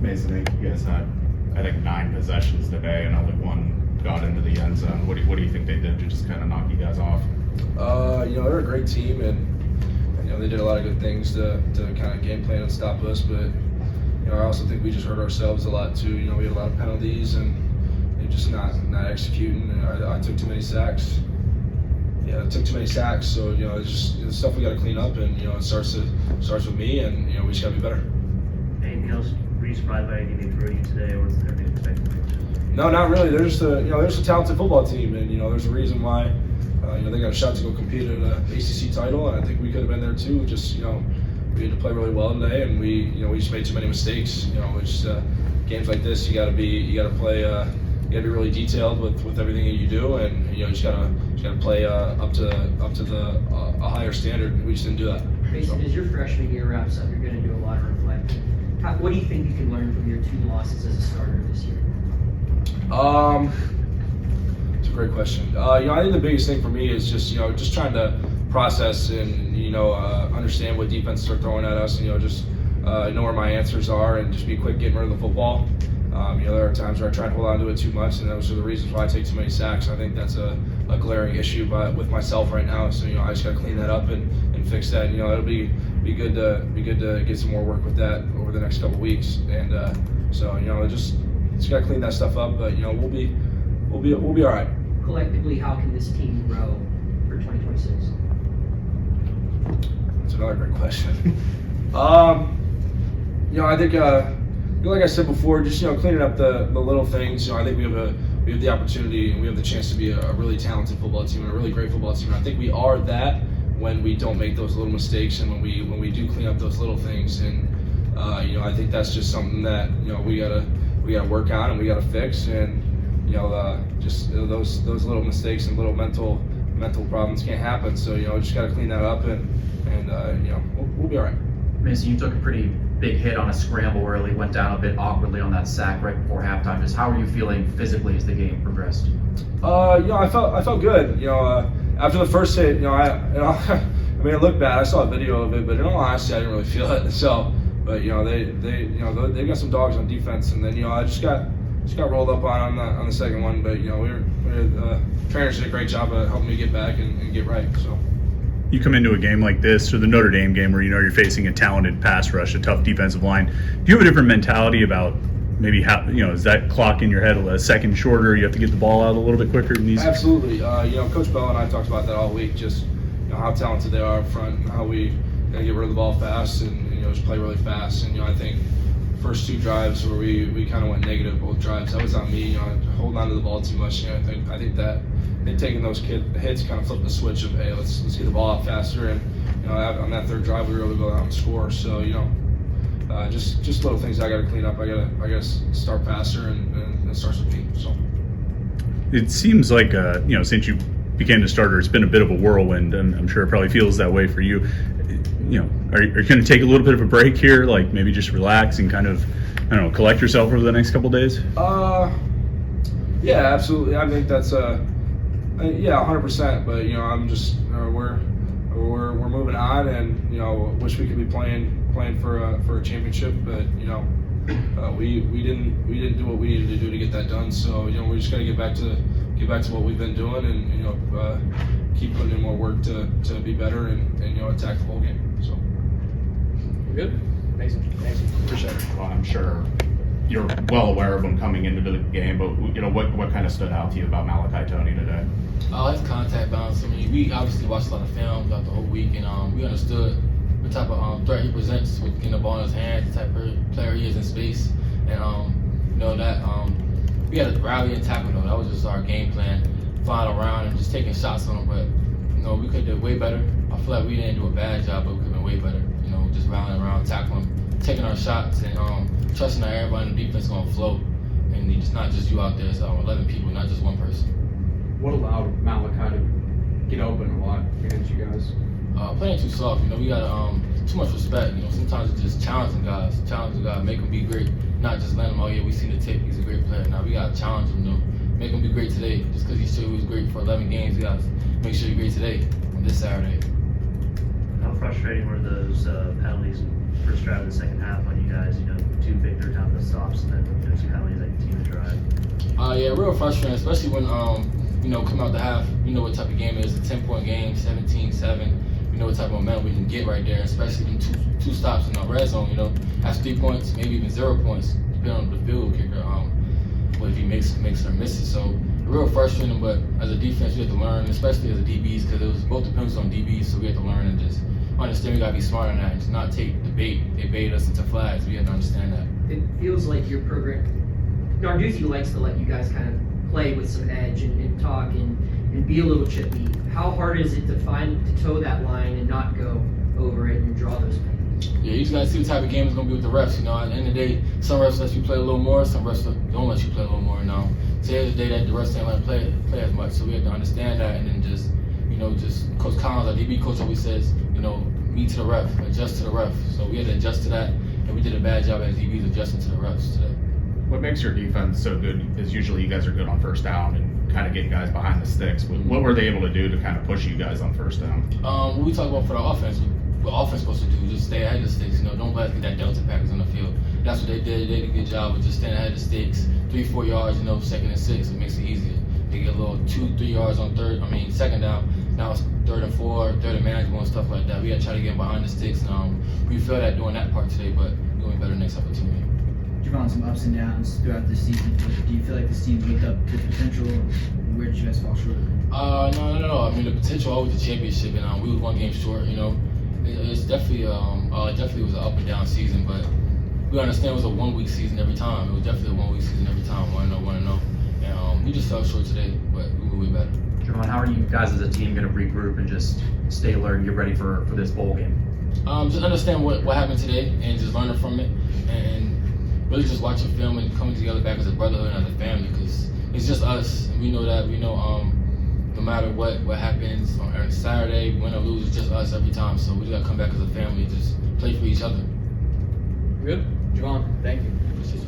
Mason, I think you guys had, 9 possessions today, and only one got into the end zone. What do you think they did to just kind of knock you guys off? They're a great team, and they did a lot of good things to kind of game plan and stop us. But I also think we just hurt ourselves a lot too. We had a lot of penalties and just not executing. And I took too many sacks. Yeah, I took too many sacks. So it's just stuff we got to clean up, and it starts with me, and we just got to be better. Anything else? Were you surprised by anything they threw at you today, or was there anything expected? No, not really. They're just a talented football team, and there's a reason why. They got a shot to go compete at an ACC title, and I think we could have been there too. Just we had to play really well today, and we just made too many mistakes. It's games like this, you got to play, you got to be really detailed with everything that you do, and you just gotta play up to a higher standard. We just didn't do that. Mason, as your freshman year wraps up, you're going to do a lot of reflecting. What do you think you can learn from your 2 losses as a starter this year? It's a great question. I think the biggest thing for me is just trying to process and understand what defenses are throwing at us, and just know where my answers are, and just be quick getting rid of the football. There are times where I try to hold on to it too much, and those are the reasons why I take too many sacks. I think that's a glaring issue with myself right now. So I just got to clean that up and fix that. It'll be good to get some more work with that over the next couple weeks, and just got to clean that stuff up. But we'll be all right. Collectively, how can this team grow for 2026? That's another great question. I think like I said before, just cleaning up the little things. I think we have the opportunity and we have the chance to be a really talented football team and a really great football team. And I think we are that when we don't make those little mistakes and when we do clean up those little things. And I think that's just something that we gotta work on and we gotta fix. And those little mistakes and little mental problems can't happen. So just gotta clean that up and we'll be all right. Mason, you took a pretty big hit on a scramble early, went down a bit awkwardly on that sack right before halftime. Just how are you feeling physically as the game progressed? I felt good. After the first hit, I mean, it looked bad. I saw a video of it, but in all honesty, I didn't really feel it. So, but they got some dogs on defense, and then I just got rolled up on the second one. But trainers did a great job of helping me get back and get right. So. You come into a game like this, or the Notre Dame game, where you're facing a talented pass rush, a tough defensive line. Do you have a different mentality about maybe how is that clock in your head a second shorter? You have to get the ball out a little bit quicker than these. Absolutely. Coach Bell and I talked about that all week. Just how talented they are up front, and how we get rid of the ball fast, and just play really fast. And I think first 2 drives where we kind of went negative both drives. That was on me. Holding on to the ball too much. I think that. Taking those hits kind of flipped the switch of, hey, let's get the ball out faster, and on that 3rd drive we were able to go out and score. So just little things I got to clean up. I got to start faster, and it starts with me. So it seems like since you became the starter, it's been a bit of a whirlwind, and I'm sure it probably feels that way for you. Are you going to take a little bit of a break here, like maybe just relax and kind of collect yourself over the next couple of days? Yeah, absolutely. I think that's 100%. But I'm just we're moving on, and wish we could be playing for a championship, but we didn't do what we needed to do to get that done. So we just got to get back to what we've been doing, and keep putting in more work to be better and attack the whole game. So we're good. Mason. Appreciate it. Well, I'm sure you're well aware of him coming into the game, but what kind of stood out to you about Malachi Toney today? His contact balance. I mean, we obviously watched a lot of film throughout the whole week, and we understood what type of threat he presents with getting the ball in his hands, the type of player he is in space, and we had to rally and tackle though. That was just our game plan, flying around and just taking shots on him. But we could have did way better. I feel like we didn't do a bad job, but we could have been way better. Just rallying around, tackling, taking our shots, and trusting that everybody in the defense is going to float, and it's not just you out there. It's 11 people, not just one person. What allowed Malachi to get open a lot against you guys? Playing too soft. We got too much respect. Sometimes it's just challenging guys, make them be great, not just letting them. Oh yeah, we seen the tape. He's a great player. Now we gotta challenge him. Make him be great today. Just because he said he was great for 11 games, we gotta make sure he's great today on this Saturday. How frustrating were those penalties in the first drive of the second half on you guys? 2 big third down to stop stops and then there's penalties that continue to drive. Yeah, real frustrating, especially when come out the half. You know what type of game it is, a 10-point game, 17-7. You know what type of momentum we can get right there, especially in two stops in the red zone. You know, that's 3 points, maybe even 0 points, depending on the field kicker. What if he makes it or misses? So real frustrating. But as a defense, we have to learn, especially as a DBs, because it was both depends on DBs. So we have to learn and just understand we gotta be smart on that and just not take the bait. They baited us into flags. We have to understand that. It feels like your program, Narduzzi likes to let you guys kind of play with some edge and talk and be a little chippy. How hard is it to toe that line and not go over it and draw those penalties? Yeah, you just gotta see what type of game it's gonna be with the refs. You know, at the end of the day, some refs let you play a little more, some refs don't let you play a little more. Now, today's the day that the refs ain't let play as much, so we have to understand that and then just Coach Collins, our DB coach, always says, me to the ref, adjust to the ref. So we had to adjust to that, and we did a bad job as DBs adjusting to the refs today. What makes your defense so good is usually you guys are good on first down and kind of getting guys behind the sticks. What were they able to do to kind of push you guys on first down? What we talk about for the offense, what offense supposed to do, just stay ahead of the sticks. Don't let us get that delta package on the field. That's what they did. They did a good job of just staying ahead of the sticks. 3-4 yards, 2nd and 6, it makes it easier. They get a little 2-3 yards on second down. Now it's 3rd and 4, 3rd and manageable and stuff like that. We got to try to get behind the sticks, and we feel that doing that part today, but we're doing better next opportunity. Javon, some ups and downs throughout this season. Do you feel like this team lived up to the potential? Where did you guys fall short? No. I mean, the potential always the championship, and we was 1 game short. It's definitely definitely was an up and down season, but we understand it was a 1 week season every time. It was definitely a 1 week season every time. 1-0, and we just fell short today, but we were way better. Javon, how are you guys as a team going to regroup and just stay alert and get ready for this bowl game? Just understand what happened today and just learning from it, and really just watching film and coming together back as a brotherhood and as a family, because it's just us. And we know that. We know no matter what happens on Saturday, win or lose, it's just us every time. So we just got to come back as a family and just play for each other. Good. Javon, thank you. Appreciate you.